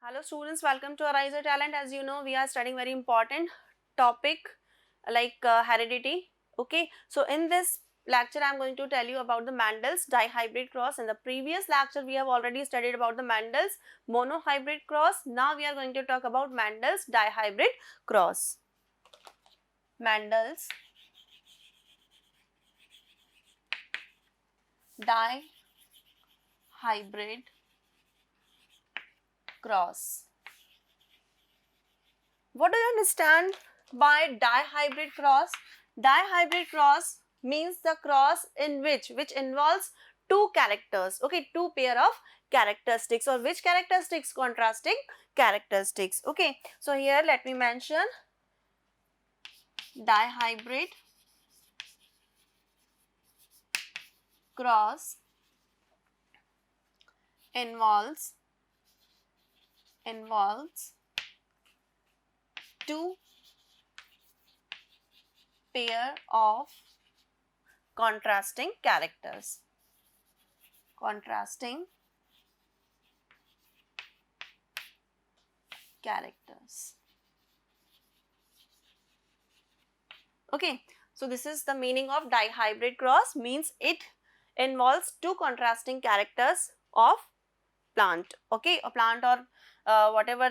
Hello students, welcome to AriserTalent. As you know, we are studying very important topic like heredity. Okay, so in this lecture I am going to tell you about the Mendel's dihybrid cross. In the previous lecture we have already studied about the Mendel's monohybrid cross. Now we are going to talk about Mendel's dihybrid cross. Mendel's dihybrid cross. What do you understand by dihybrid cross? Dihybrid cross means the cross in which involves two characters, okay, two pair of characteristics, or which characteristics? Contrasting characteristics, okay. So here let me mention dihybrid cross involves two pair of contrasting characters. Okay, so this is the meaning of dihybrid cross, means it involves two contrasting characters of plant, okay, a plant or whatever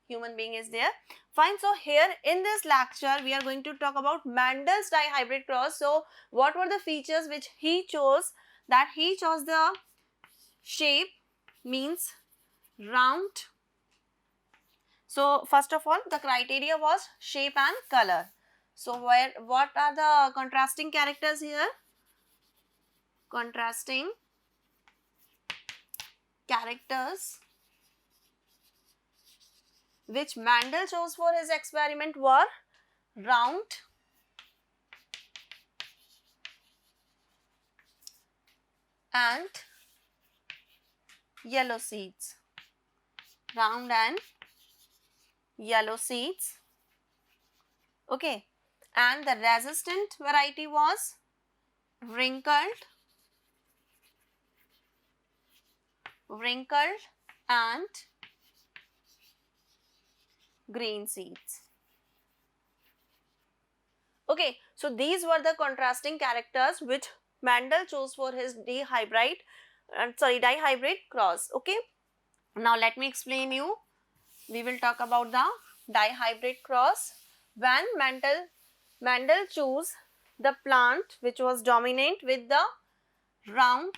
human being is there. Fine. So here in this lecture we are going to talk about Mendel's dihybrid cross. So what were the features which he chose? That he chose the shape, means round. So first of all the criteria was shape and color. So what are the contrasting characters here? Contrasting characters which Mendel chose for his experiment were round and yellow seeds. Round and yellow seeds. Okay. And the resistant variety was wrinkled and green seeds. Okay, so these were the contrasting characters which Mendel chose for his dihybrid cross. Okay, now let me explain you. We will talk about the dihybrid cross. When Mendel chose the plant which was dominant with the round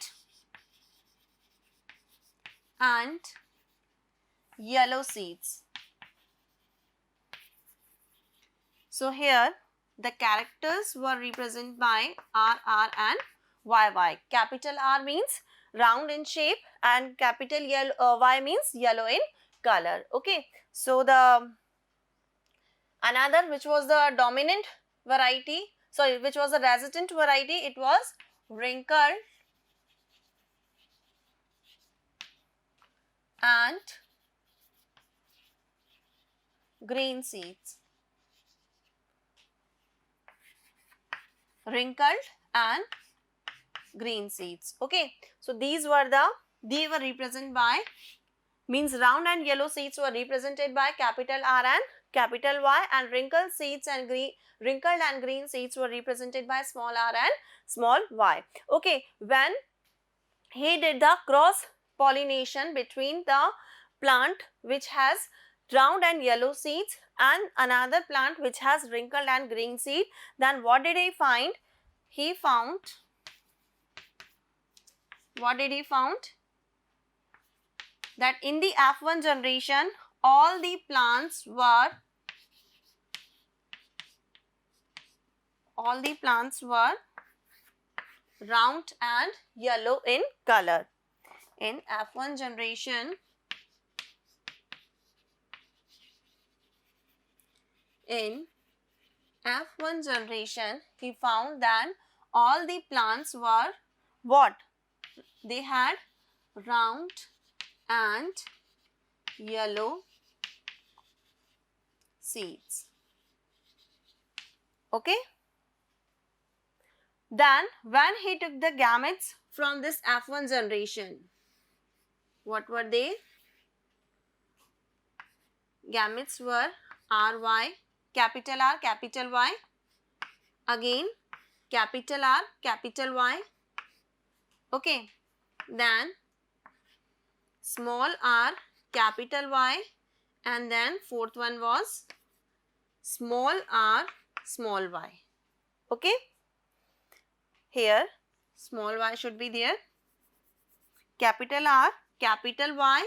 and yellow seeds. So here the characters were represented by R, R and Y, Y. Capital R means round in shape and capital Y means yellow in color. Okay. So the another which was the dominant variety, sorry, which was the resistant variety, it was wrinkled and green seeds. Wrinkled and green seeds. Okay, so they were represented by, means round and yellow seeds were represented by capital R and capital Y, and wrinkled and green seeds were represented by small r and small y. Okay, when he did the cross pollination between the plant which has round and yellow seeds and another plant which has wrinkled and green seed, then what did he find? What did he found? That in the F1 generation all the plants were round and yellow in color. In F1 generation, he found that all the plants were what? They had round and yellow seeds. Okay. Then when he took the gametes from this F1 generation, what were they? gametes were RY, capital R, capital Y, again capital R, capital Y, okay, then small r, capital Y, and then fourth one was small r, small y, okay. Here small y should be there, capital R, capital Y,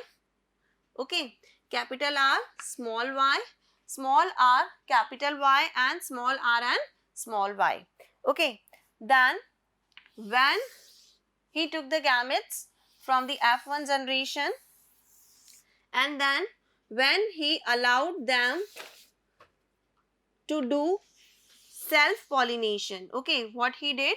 okay, capital R, small y, small r, capital Y, and small r and small y, okay. Then when he took the gametes from the F1 generation and then when he allowed them to do self-pollination, okay, what he did,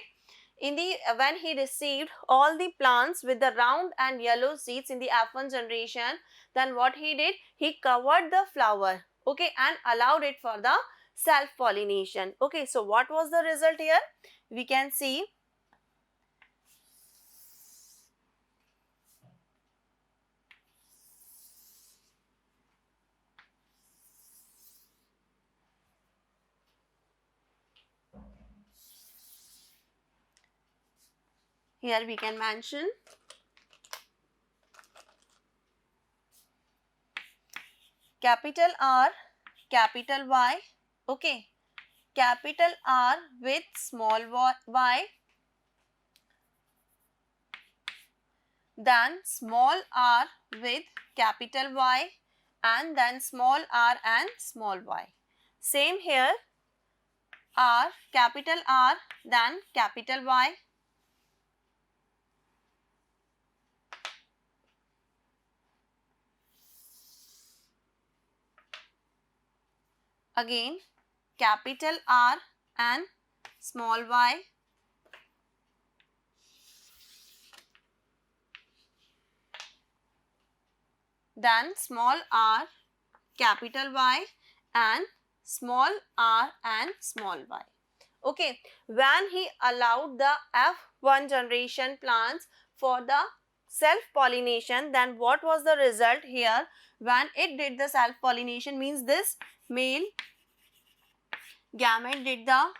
in the when he received all the plants with the round and yellow seeds in the F1 generation, then what he did, he covered the flower, okay, and allowed it for the self-pollination, okay. So what was the result here? We can see here, we can mention capital R, capital Y, okay, capital R with small y, then small r with capital Y, and then small r and small y. Same here, R, capital R, then capital Y, again capital R and small y, then small r, capital Y, and small r and small y, okay. When he allowed the F1 generation plants for the self-pollination, then what was the result here? When it did the self-pollination, means this male gamete did the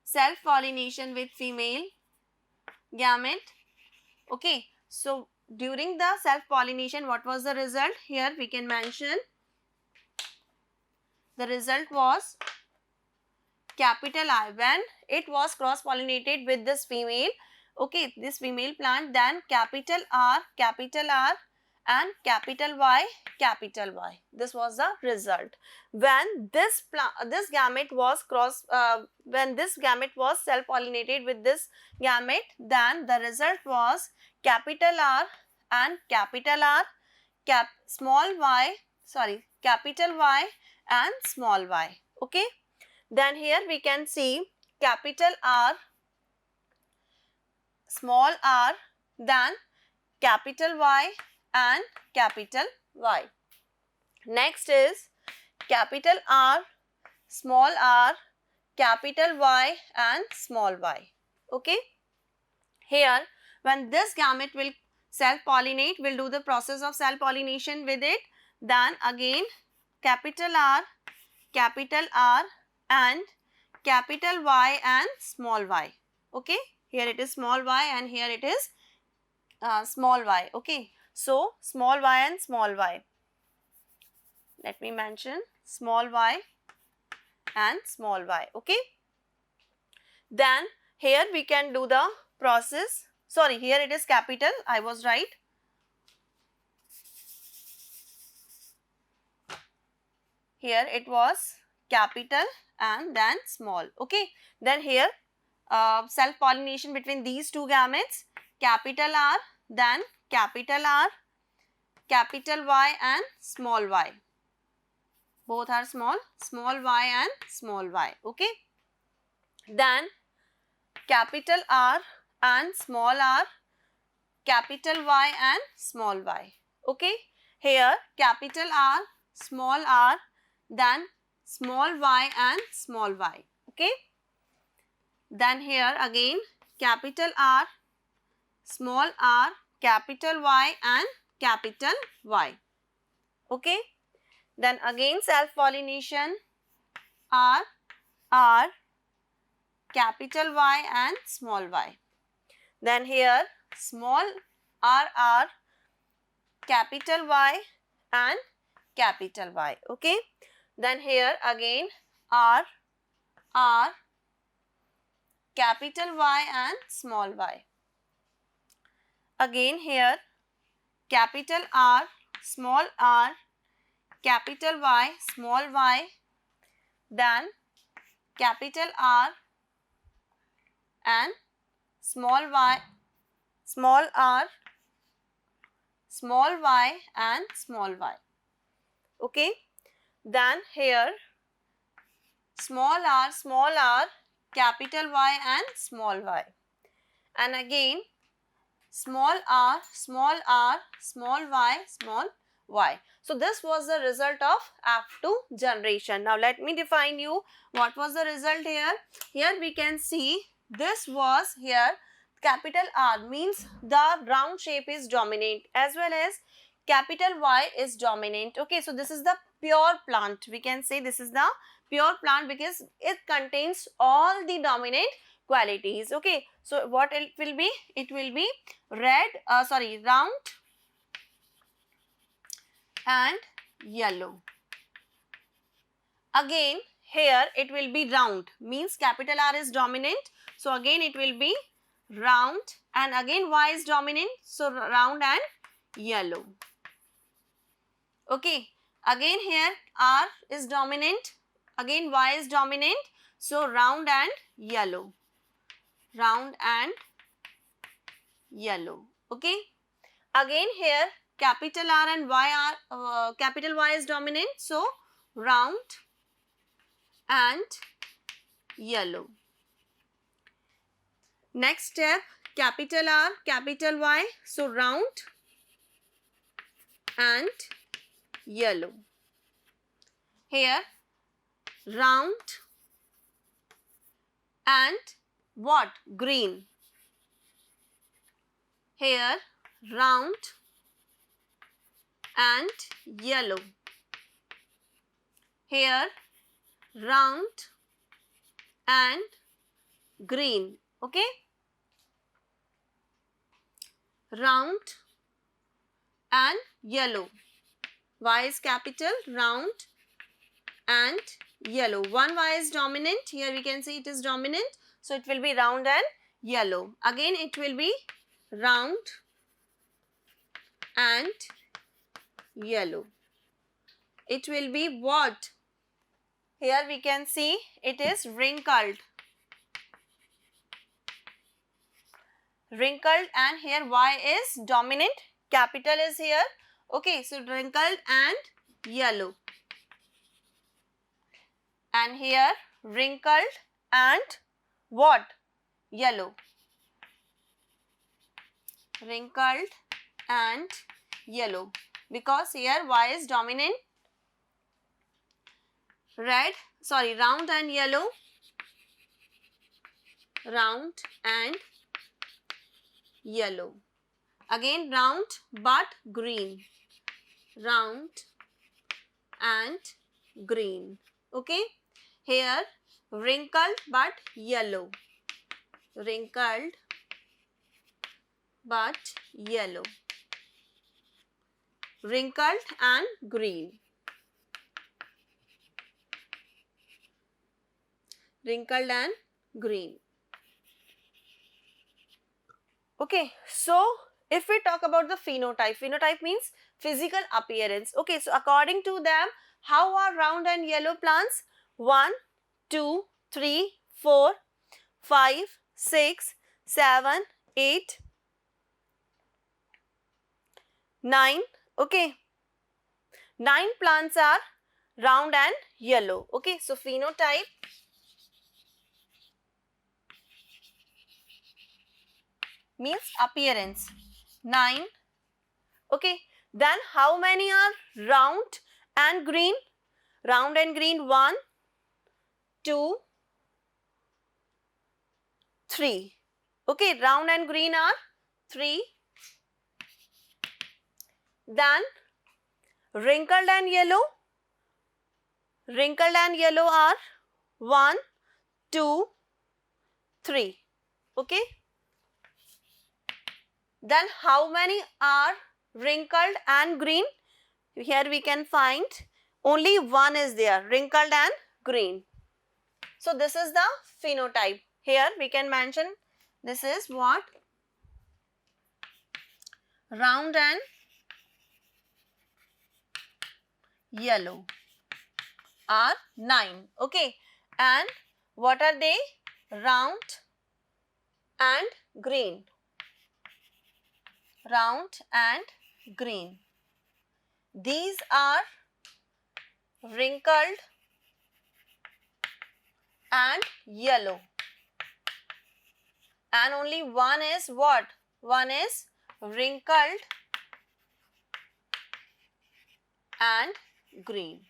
self-pollination with female gamete, okay. So during the self-pollination, what was the result? Here we can mention the result was capital I. When it was cross-pollinated with this female, okay, this female plant, then capital R, and capital Y, capital Y. This was the result. When this gamete was when this gamete was self-pollinated with this gamete, then the result was capital R and capital R, capital Y and small y, okay. Then here we can see capital R, small r, then capital Y and capital Y. Next is capital R, small r, capital Y and small y, okay. Here when this gamete will self-pollinate, will do the process of self-pollination with it, then again capital R and capital Y and small y, okay. Here it is small y and here it is small y, okay. So small y and small y, let me mention small y and small y, okay. Then here we can do the process, sorry, here it is capital, I was right. Here it was capital and then small, okay. Then here self-pollination between these two gametes, capital R, then capital R, capital Y and small y. Both are small y and small y, okay. Then capital R and small r, capital Y and small y, okay. Here capital R, small r, then small y and small y, okay. Then here again capital R, small r, capital Y and capital Y, okay. Then again self-pollination R, capital Y and small y. Then here small r, capital Y and capital Y. Okay. Then here again R, capital Y and small y. Again here capital R, capital Y, small y. Then capital R and small y, small r, small y and small y. Okay. Then here small r, capital Y and small y. And again small r, small y, small y. So this was the result of F2 generation. Now let me define you what was the result here. Here we can see this was here capital R means the round shape is dominant as well as capital Y is dominant. Okay, so this is the pure plant. We can say this is the pure plant because it contains all the dominant qualities. Okay, so what it will be? It will be round and yellow. Again here it will be round means capital R is dominant. So again it will be round and again Y is dominant. So round and yellow. Okay. Again here R is dominant. Again Y is dominant. So round and yellow. Round and yellow. Okay. Again here capital R and Y are capital Y is dominant. So round and yellow. Next step capital R, capital Y. So round and yellow. Here round and what? Green. Here round and yellow. Here round and green. Okay. Round and yellow. Y is capital, round and yellow. One Y is dominant. Here we can see it is dominant. So it will be round and yellow. Again it will be round and yellow. It will be what? Here we can see it is wrinkled. Wrinkled and here Y is dominant. Capital is here. Okay, so wrinkled and yellow. And here wrinkled and what? Yellow. Wrinkled and yellow. Because here Y is dominant. Round and yellow. Round and yellow. Again round but green. Round and green. Okay. Here wrinkled but yellow. Wrinkled but yellow. Wrinkled and green. Wrinkled and green. Okay, so if we talk about the phenotype means physical appearance. Okay, so according to them, how are round and yellow plants? 1, 2, 3, 4, 5, 6, 7, 8, 9. Okay, 9 plants are round and yellow. Okay, so phenotype means appearance. 9. Okay, then how many are round and green? Round and green 1, 2, 3. Okay, round and green are 3. Then wrinkled and yellow wrinkled and yellow are 1, 2, 3. Okay. Then how many are wrinkled and green? Here we can find only one is there, wrinkled and green. So this is the phenotype. Here we can mention this is what? Round and yellow are 9. Okay. And what are they? Round and green. Round and green. These are wrinkled and yellow. And only one is what? One is wrinkled and green.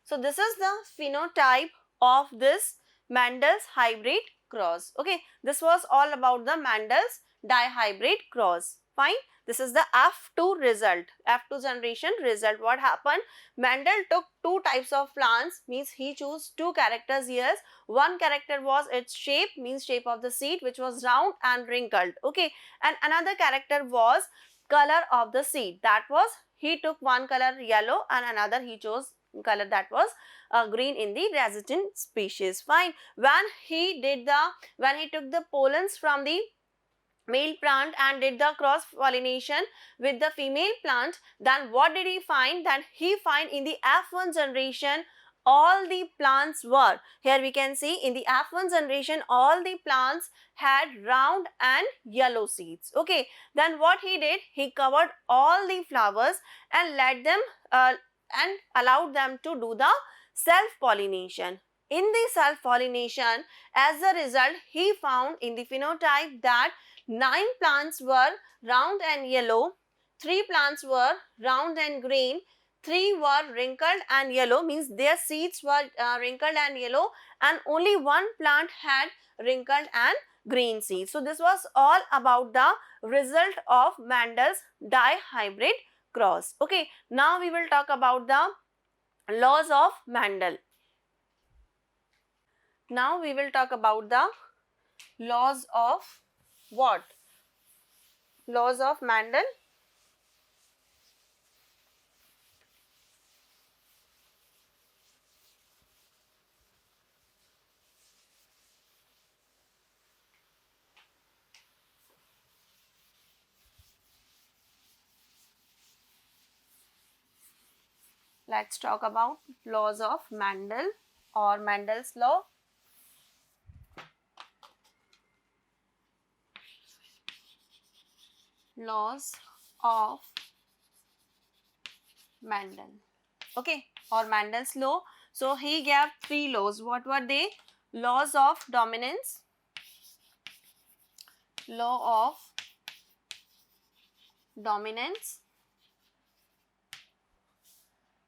So this is the phenotype of this Mendel's hybrid cross. Okay, this was all about the Mendel's dihybrid cross. Fine. This is the F2 result, F2 generation result. What happened? Mendel took two types of plants, means he chose two characters here. One character was its shape, means shape of the seed, which was round and wrinkled. Okay, and another character was color of the seed. That was, he took one color yellow and another he chose color that was green in the resident species. Fine. When he took the pollens from the male plant and did the cross pollination with the female plant, then what did he find? That he find in the F1 generation all the plants were, here we can see in the F1 generation all the plants had round and yellow seeds. Okay, then what he did? He covered all the flowers and let them and allowed them to do the self-pollination. In the self-pollination, as a result, he found in the phenotype that 9 plants were round and yellow, 3 plants were round and green, 3 were wrinkled and yellow, means their seeds were wrinkled and yellow, and only one plant had wrinkled and green seeds. So this was all about the result of Mendel's dihybrid cross. Okay, now we will talk about the laws of Mendel. Now we will talk about the laws of what? Laws of Mendel. Let's talk about laws of Mendel or Mendel's law. Laws of Mendel. Okay, or Mendel's law. So he gave 3 laws. What were they? Laws of dominance, law of dominance,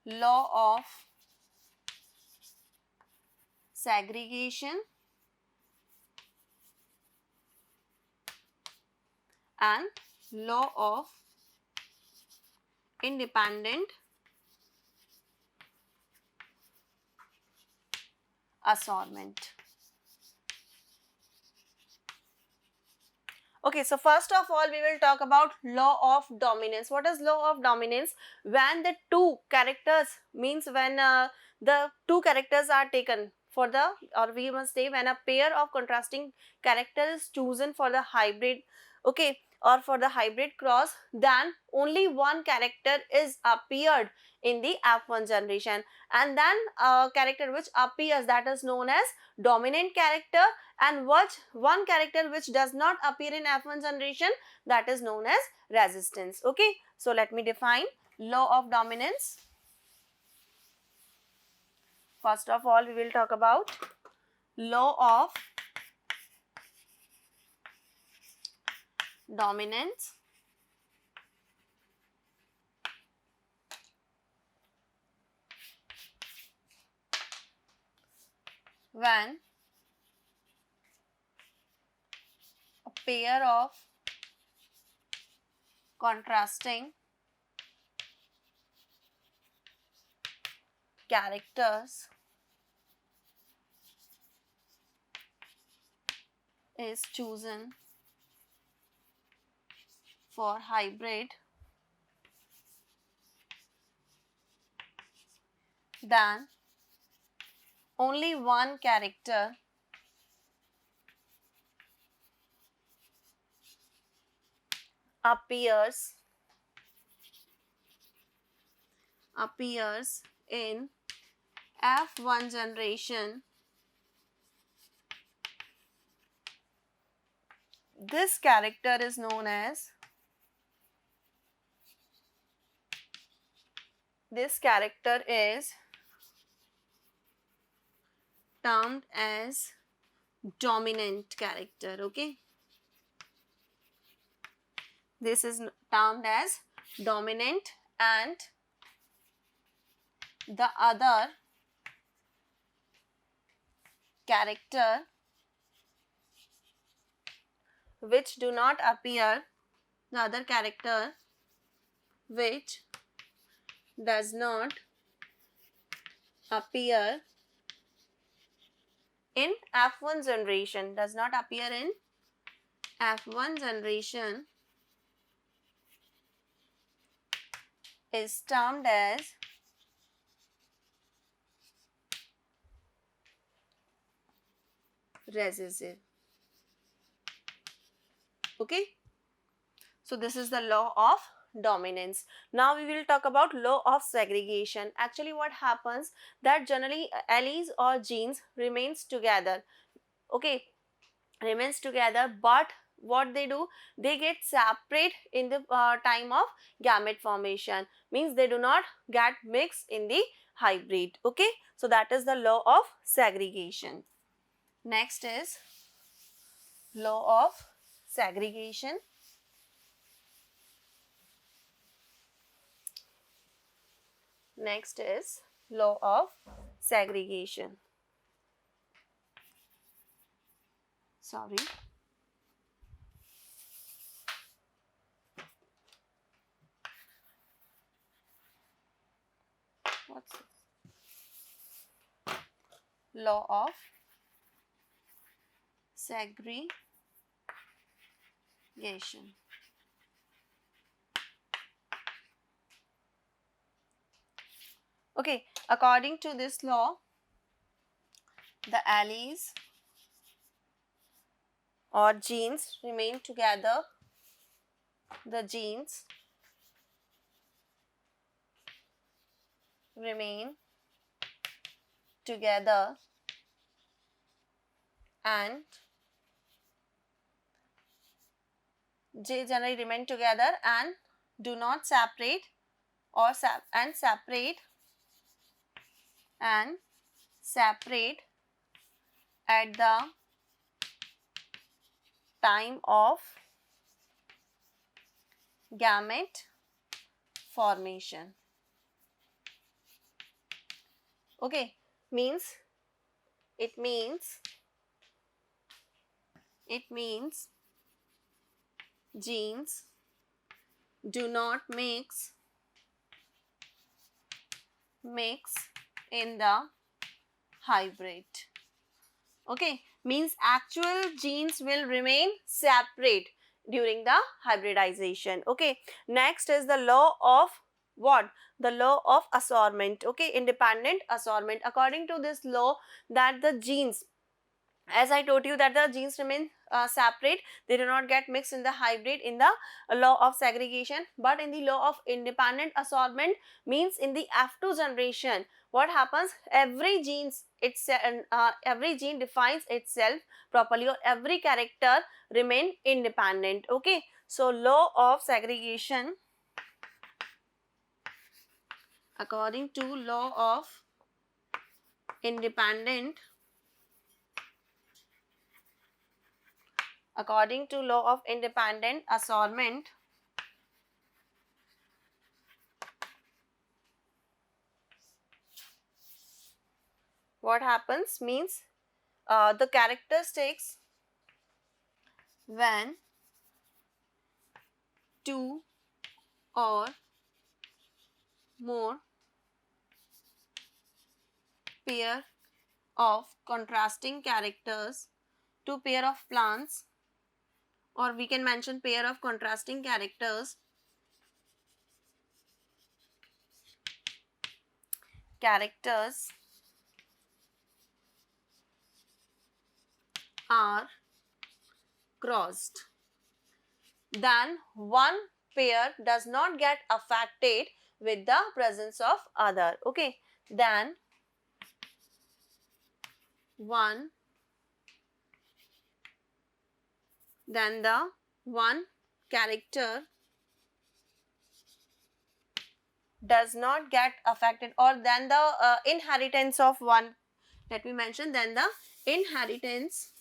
law of segregation, and law of independent assortment. Okay, so first of all we will talk about law of dominance. What is law of dominance? When the two characters, means when the two characters are taken for the, or we must say when a pair of contrasting characters is chosen for the hybrid, okay, or for the hybrid cross, then only one character is appeared in the F1 generation, and then a character which appears, that is known as dominant character, and one character which does not appear in F1 generation, that is known as resistance. Okay, so let me define law of dominance. First of all we will talk about law of dominance. When a pair of contrasting characters is chosen for hybrid, then only one character appears in F1 generation. This character is known as termed as dominant character. Okay, this is termed as dominant, and the other character which do not appear, the other character which does not appear in F1 generation, is termed as recessive. Okay, so this is the law of dominance. Now we will talk about law of segregation. Actually what happens, that generally alleles or genes remains together, okay, but what they do, they get separate in the time of gamete formation, means they do not get mixed in the hybrid. Okay, so that is the law of segregation. Next is law of segregation. Next is law of segregation. Sorry. What's this? Law of segregation. Okay, according to this law, the alleles or genes remain together. The genes remain together and they generally remain together and do not separate or separate at the time of gamete formation. Okay, it means genes do not mix in the hybrid. Okay, means actual genes will remain separate during the hybridization. Okay, next is the law of what? The law of assortment. Okay, independent assortment. According to this law, that the genes, as I told you that the genes remain separate, they do not get mixed in the hybrid in the law of segregation, but in the law of independent assortment, means in the F2 generation, what happens, every gene defines itself properly, or every character remain independent. Okay, so law of segregation, according to law of independent assortment, what happens, means the characteristics when two or more pair of contrasting characters, two pair of plants, or we can mention pair of contrasting characters are crossed, then one pair does not get affected with the presence of other. Okay, then the one character does not get affected, or then the inheritance of one, let me mention, then the inheritance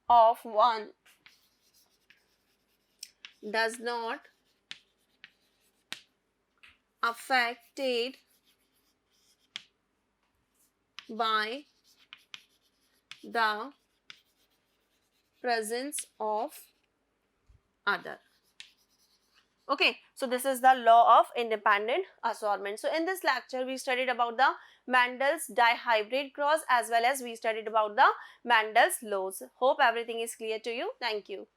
of one does not affected by the presence of other. Okay, so this is the law of independent assortment. So in this lecture we studied about the Mendel's dihybrid cross as well as we studied about the Mendel's laws. Hope everything is clear to you. Thank you.